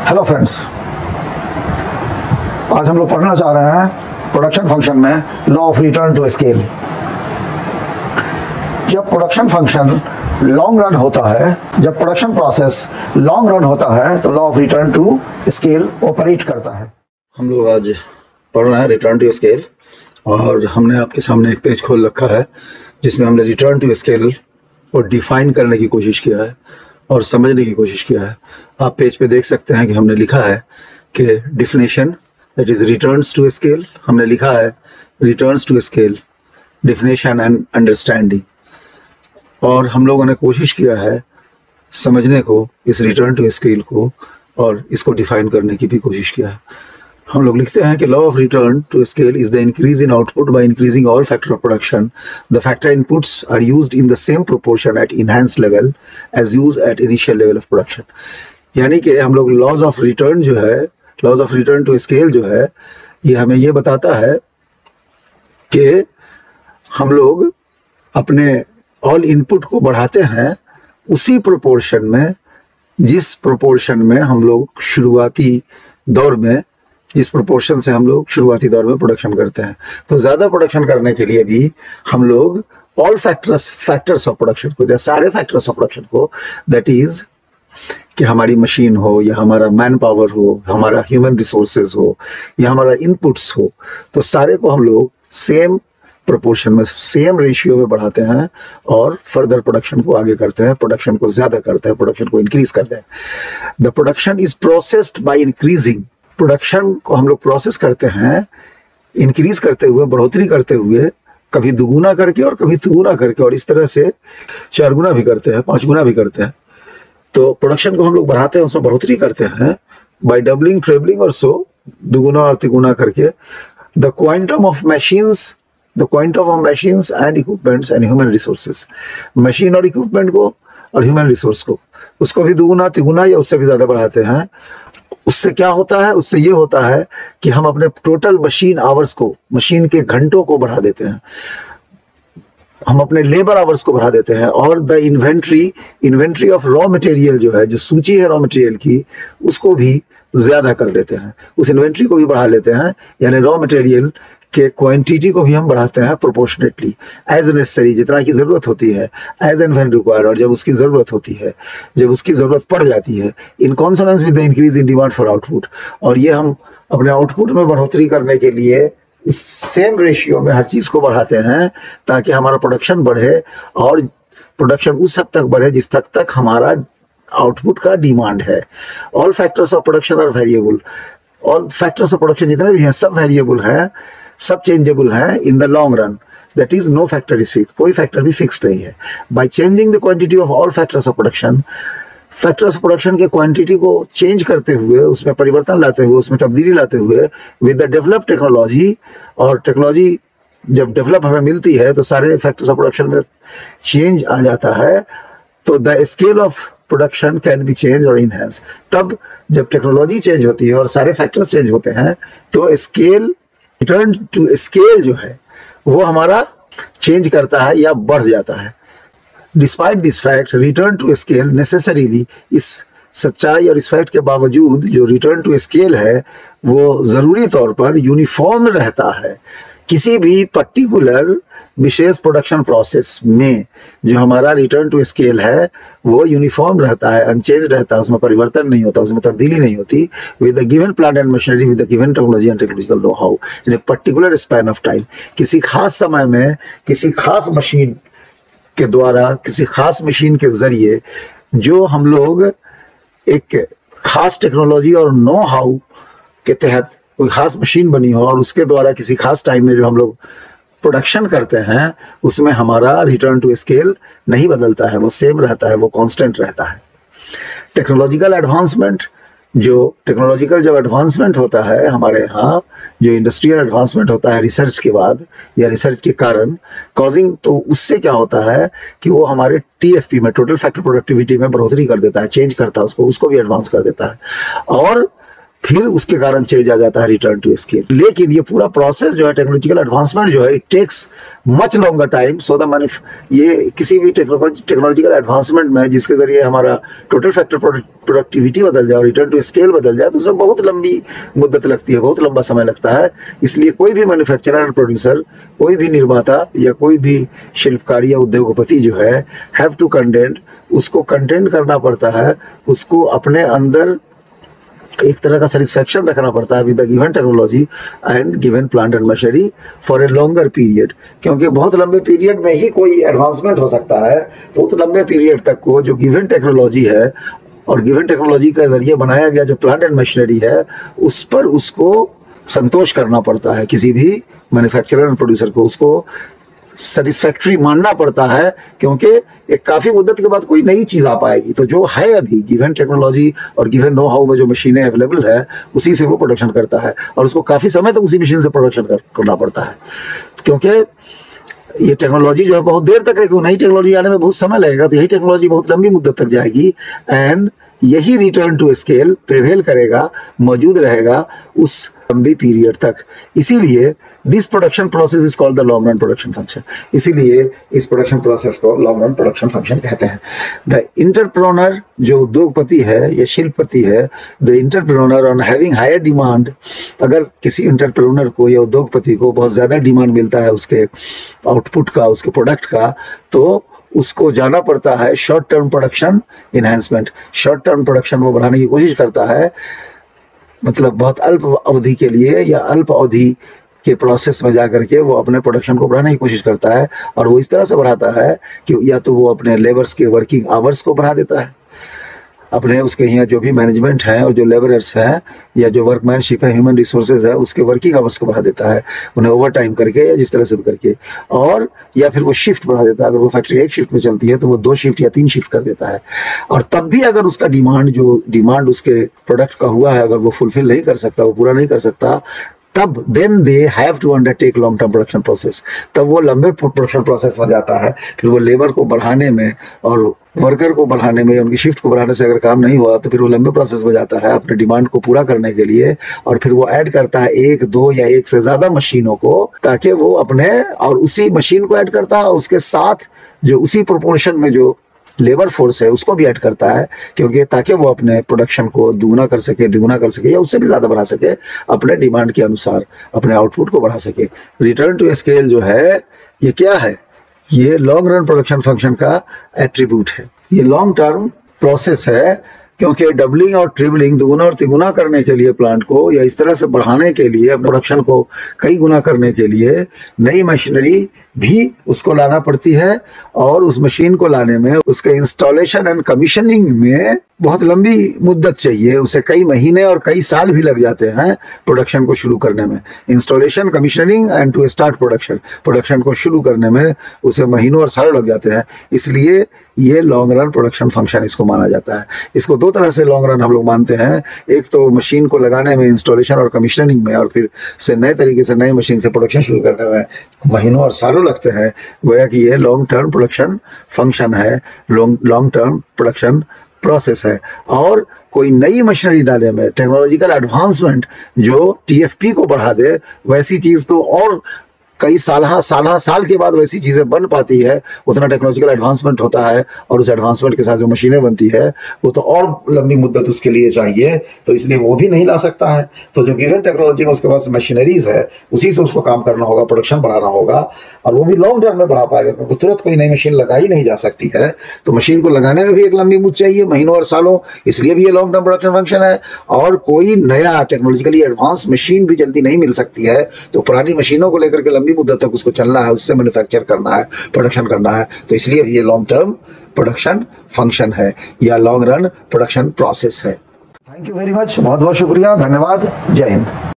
Hello friends, आज हम लोग पढ़ना चाह रहे हैं प्रोडक्शन फंक्शन में law of return to scale. जब प्रोडक्शन फंक्शन लॉन्ग रन होता है, जब प्रोडक्शन प्रोसेस लॉन्ग रन होता है तो law of return to scale operate करता है। हम लोग आज पढ़ रहे हैं रिटर्न टू स्केल और हमने आपके सामने एक पेज खोल रखा है जिसमें हमने रिटर्न टू स्केल को डिफाइन करने की कोशिश किया है और समझने की कोशिश किया है। आप पेज पे देख सकते हैं कि हमने लिखा है कि definition that is returns to scale, हमने लिखा है returns to scale definition and understanding, और हम लोगों ने कोशिश किया है समझने को इस रिटर्न टू स्केल को और इसको डिफाइन करने की भी कोशिश किया है। हम लोग लिखते हैं कि law of return to scale is the increase in output by increasing all factor of production. The factor inputs are used in the same proportion at enhance level as use at initial level of production. यानी कि हम लोग laws of return जो है, laws of return to scale जो है, ये हमें ये बताता है कि हम लोग अपने ऑल इनपुट को बढ़ाते हैं उसी प्रोपोर्शन में जिस प्रोपोर्शन में हम लोग शुरुआती दौर में, जिस प्रोपोर्शन से हम लोग शुरुआती दौर में प्रोडक्शन करते हैं। तो ज्यादा प्रोडक्शन करने के लिए भी हम लोग ऑल फैक्टर्स ऑफ प्रोडक्शन को, सारे फैक्टर्स ऑफ प्रोडक्शन को, दैट इज कि हमारी मशीन हो या हमारा मैन पावर हो, हमारा ह्यूमन रिसोर्सेज हो या हमारा इनपुट्स हो, तो सारे को हम लोग सेम प्रोपोर्शन में, सेम रेशियो में बढ़ाते हैं और फर्दर प्रोडक्शन को आगे करते हैं, प्रोडक्शन को ज्यादा करते हैं, प्रोडक्शन को इंक्रीज करते हैं। The production is processed by increasing, production को हम लोग प्रोसेस करते हैं इंक्रीज करते हुए, बढ़ोतरी करते हुए, कभी दुगुना करके और कभी तिगुना करके, और इस तरह से 4 गुना भी करते हैं, 5 गुना भी करते हैं। तो प्रोडक्शन को हम लोग बढ़ाते हैं, उसमें बढ़ोतरी करते हैं बाय डबलिंग, ट्रिपलिंग और सो, दुगुना और तिगुना करके। The quantum of machines, the quantum of machines and equipments and human resources, machine और इक्विपमेंट को और ह्यूमन रिसोर्स को, उसको भी दुगुना तिगुना या उससे भी ज्यादा बढ़ाते हैं। उससे क्या होता है? उससे ये होता है कि हम अपने टोटल मशीन आवर्स को, मशीन के घंटों को बढ़ा देते हैं, हम अपने लेबर आवर्स को बढ़ा देते हैं, और the inventory of raw material जो है, जो सूची है रॉ मटेरियल की, उसको भी ज्यादा कर लेते हैं, उस इन्वेंट्री को भी बढ़ा लेते हैं। यानी रॉ मटेरियल के क्वांटिटी को भी हम बढ़ाते हैं प्रोपोर्शनेटली, एज नेसेसरी, जितना की जरूरत होती है, एज एंड व्हेन रिक्वायर्ड, और जब उसकी जरूरत होती है, जब उसकी जरूरत पड़ जाती है, in consonance with the increase in demand for output. और ये हम अपने आउटपुट में बढ़ोतरी करने के लिए इस सेम रेशियो में हर चीज को बढ़ाते हैं ताकि हमारा प्रोडक्शन बढ़े, और प्रोडक्शन उस हद तक बढ़े जिस तक हमारा आउटपुट का डिमांड है। All factors of production are variable, all factors of production जितने भी हैं सब वेरिएबल हैं, सब चेंजेबल हैं in the long run, that is no factor is fix, कोई फैक्टर भी फिक्स्ड नहीं है। By changing the quantity of all factors of production, factors of production के क्वांटिटी को चेंज करते हुए, उसमें परिवर्तन लाते हुए, उसमें तब्दीली लाते हुए, विद द डेवलप टेक्नोलॉजी, और टेक्नोलॉजी जब डेवलप हमें मिलती है तो सारे फैक्टर्स ऑफ प्रोडक्शन में चेंज आ जाता है। तो the scale of production can be change और इनहैंस। तब जब टेक्नोलॉजी चेंज होती है और सारे फैक्टर्स चेंज होते हैं तो स्केल, रिटर्न टू स्केल जो है वो हमारा चेंज करता है या बढ़ जाता है। Despite this fact, return to scale necessarily, इस सच्चाई और इस फैक्ट के बावजूद जो रिटर्न टू स्केल है वो जरूरी तौर पर यूनिफॉर्म रहता है। किसी भी पर्टिकुलर विशेष प्रोडक्शन प्रोसेस में जो हमारा रिटर्न टू स्केल है वो यूनिफॉर्म रहता है, अनचेंज रहता है, उसमें परिवर्तन नहीं होता, उसमें तब्दीली नहीं होती, with the given plant and machinery, with the given technology and technological know how in a particular span of time. किसी खास समय में किसी खास मशीन के द्वारा, किसी खास मशीन के जरिए जो हम लोग एक खास टेक्नोलॉजी और नो हाउ के तहत कोई खास मशीन बनी हो और उसके द्वारा किसी खास टाइम में जो हम लोग प्रोडक्शन करते हैं, उसमें हमारा रिटर्न टू स्केल नहीं बदलता है, वो सेम रहता है, वो कांस्टेंट रहता है। टेक्नोलॉजिकल एडवांसमेंट, जो टेक्नोलॉजिकल जब एडवांसमेंट होता है हमारे यहाँ, जो इंडस्ट्रियल एडवांसमेंट होता है रिसर्च के बाद या रिसर्च के कारण कॉजिंग, तो उससे क्या होता है कि वो हमारे TFP में, टोटल फैक्टर प्रोडक्टिविटी में बढ़ोतरी कर देता है, चेंज करता है उसको भी एडवांस कर देता है। और फिर उसके कारण चेंज आ जाता है रिटर्न टू स्केल। लेकिन ये पूरा प्रोसेस जो है, टेक्नोलॉजिकल एडवांसमेंट जो है, it takes much longer time. So the ये किसी भी टेक्नोलॉजिकल एडवांसमेंट में जिसके जरिए हमारा टोटल फैक्टर प्रोडक्टिविटी बदल जाए और रिटर्न टू स्केल बदल जाए, तो उसमें बहुत लंबी मुद्दत लगती है, बहुत लंबा समय लगता है। इसलिए कोई भी मैन्युफैक्चरर एंड प्रोड्यूसर, कोई भी निर्माता या कोई भी शिल्पकारी या उद्योगपति जो है, हैव टू कंटेंट, उसको कंटेंट करना पड़ता है, उसको अपने अंदर एक तरह का सेटिस्फैक्शन रखना पड़ता है with the given technology and given plant and machinery for a longer period. क्योंकि बहुत लंबे पीरियड में ही कोई एडवांसमेंट हो सकता है, तो उस लंबे पीरियड तक को जो गिवन टेक्नोलॉजी है और गिवन टेक्नोलॉजी के जरिए बनाया गया जो प्लांट एंड मशीनरी है, उस पर उसको संतोष करना पड़ता है। किसी भी मैन्युफैक्चरर एंड प्रोड्यूसर को उसको सेटिस्फैक्ट्री मानना पड़ता है, क्योंकि एक काफी मुद्दत के बाद कोई नई चीज आ पाएगी। तो जो है अभी गिवन टेक्नोलॉजी और गिवन नो हाउ में जो मशीनें अवेलेबल है, उसी से वो प्रोडक्शन करता है और उसको काफी समय तक उसी मशीन से प्रोडक्शन करना पड़ता है। क्योंकि ये टेक्नोलॉजी जो है बहुत देर तक रहेगी, नई टेक्नोलॉजी आने में बहुत समय लगेगा, तो यही टेक्नोलॉजी बहुत लंबी मुद्दत तक जाएगी एंड यही रिटर्न टू स्केल प्रिवेल करेगा, मौजूद रहेगा उस लंबी पीरियड तक। इसीलिए this production process is called the long run production function. इसीलिए इस प्रोडक्शन प्रोसेस को लॉन्ग रन प्रोडक्शन फंक्शन कहते हैं। द इंटरप्रेन्योर जो उद्योगपति है या शिल्पपति है, the entrepreneur on having higher demand, अगर किसी इंटरप्रेन्योर को या उद्योगपति को बहुत ज्यादा डिमांड मिलता है उसके आउटपुट का, उसके प्रोडक्ट का, तो उसको जाना पड़ता है short term production enhancement. Short term production वो बढ़ाने की कोशिश करता है, मतलब बहुत अल्प अवधि के लिए या अल्प अवधि के प्रोसेस में जाकर के वो अपने प्रोडक्शन को बढ़ाने की कोशिश करता है। और वो इस तरह से बढ़ाता है कि या तो वो अपने लेबर्स के वर्किंग आवर्स को बढ़ा देता है, अपने उसके यहाँ जो भी मैनेजमेंट है और जो लेबरर्स हैं या जो वर्कमैनशिप है, ह्यूमन रिसोर्सेज है, उसके वर्किंग आवर्स को बढ़ा देता है, उन्हें ओवर टाइम करके या जिस तरह से भी करके। और या फिर वो शिफ्ट बढ़ा देता है, अगर वो फैक्ट्री एक शिफ्ट में चलती है तो वो 2 शिफ्ट या 3 शिफ्ट कर देता है। और तब भी अगर उसका डिमांड उसके प्रोडक्ट का हुआ है, अगर वो फुलफिल नहीं कर सकता, वो पूरा नहीं कर सकता, तब then they have to undertake long term production process. तब वो लंबे प्रोडक्शन प्रोसेस में जाता है। फिर वो लेबर को बढ़ाने में और वर्कर को बढ़ाने में, उनकी शिफ्ट को बढ़ाने से अगर काम नहीं हुआ, तो फिर वो लंबे प्रोसेस में जाता है अपने डिमांड को पूरा करने के लिए। और फिर वो ऐड करता है 1, 2 या 1 से ज्यादा मशीनों को, ताकि वो अपने और उसी मशीन को ऐड करता है, उसके साथ जो उसी प्रोपोर्शन में जो लेबर फोर्स है उसको भी ऐड करता है, क्योंकि ताकि वो अपने प्रोडक्शन को दुगना कर सके, दुगना कर सके या उससे भी ज्यादा बढ़ा सके, अपने डिमांड के अनुसार अपने आउटपुट को बढ़ा सके। रिटर्न टू स्केल जो है, ये क्या है? ये लॉन्ग रन प्रोडक्शन फंक्शन का एट्रीब्यूट है। ये लॉन्ग टर्म प्रोसेस है, क्योंकि डबलिंग और ट्रिपलिंग, दुगुना और तिगुना करने के लिए प्लांट को, या इस तरह से बढ़ाने के लिए, अपने प्रोडक्शन को कई गुना करने के लिए नई मशीनरी भी उसको लाना पड़ती है। और उस मशीन को लाने में, उसके इंस्टॉलेशन एंड कमीशनिंग में बहुत लंबी मुद्दत चाहिए, उसे कई महीने और कई साल भी लग जाते हैं प्रोडक्शन को शुरू करने में। Installation, commissioning and to start production को शुरू करने में उसे महीनों और सालों लग जाते हैं। इसलिए ये लॉन्ग रन प्रोडक्शन फंक्शन इसको माना जाता है। इसको 2 तरह से लॉन्ग रन हम लोग मानते हैं। एक तो मशीन को लगाने में, इंस्टॉलेशन और कमीशनिंग में, और फिर से नए तरीके से नई मशीन से प्रोडक्शन शुरू करने में महीनों और सालों लगते हैं। गोया कि ये लॉन्ग टर्म प्रोडक्शन फंक्शन है, लॉन्ग टर्म प्रोडक्शन प्रोसेस है। और कोई नई मशीनरी डालने में, टेक्नोलॉजिकल एडवांसमेंट जो टीएफपी को बढ़ा दे, वैसी चीज तो और कई साल के बाद वैसी चीजें बन पाती है, उतना टेक्नोलॉजिकल एडवांसमेंट होता है, और उस एडवांसमेंट के साथ जो मशीनें बनती है वो तो और लंबी मुद्दत उसके लिए चाहिए, तो इसलिए वो भी नहीं ला सकता है। तो जो गिवन टेक्नोलॉजी में उसके पास मशीनरीज है, उसी से उसको काम करना होगा, प्रोडक्शन बढ़ाना होगा, और वो भी लॉन्ग टर्म में बढ़ा पाएगा, क्योंकि तुरंत कोई नई मशीन लगाई नहीं जा सकती है। तो मशीन को लगाने में भी एक लंबी मुद्दत चाहिए, महीनों और सालों, इसलिए भी ये लॉन्ग टर्म प्रोडक्शन फंक्शन है। और कोई नया टेक्नोलॉजिकली एडवांस मशीन भी जल्दी नहीं मिल सकती है, तो पुरानी मशीनों को लेकर के लंबी मुद्दत तक उसको चलना है, उससे मैन्युफैक्चर करना है, प्रोडक्शन करना है। तो इसलिए ये लॉन्ग टर्म प्रोडक्शन फंक्शन है या लॉन्ग रन प्रोडक्शन प्रोसेस है। थैंक यू वेरी मच, बहुत बहुत शुक्रिया, धन्यवाद, जय हिंद।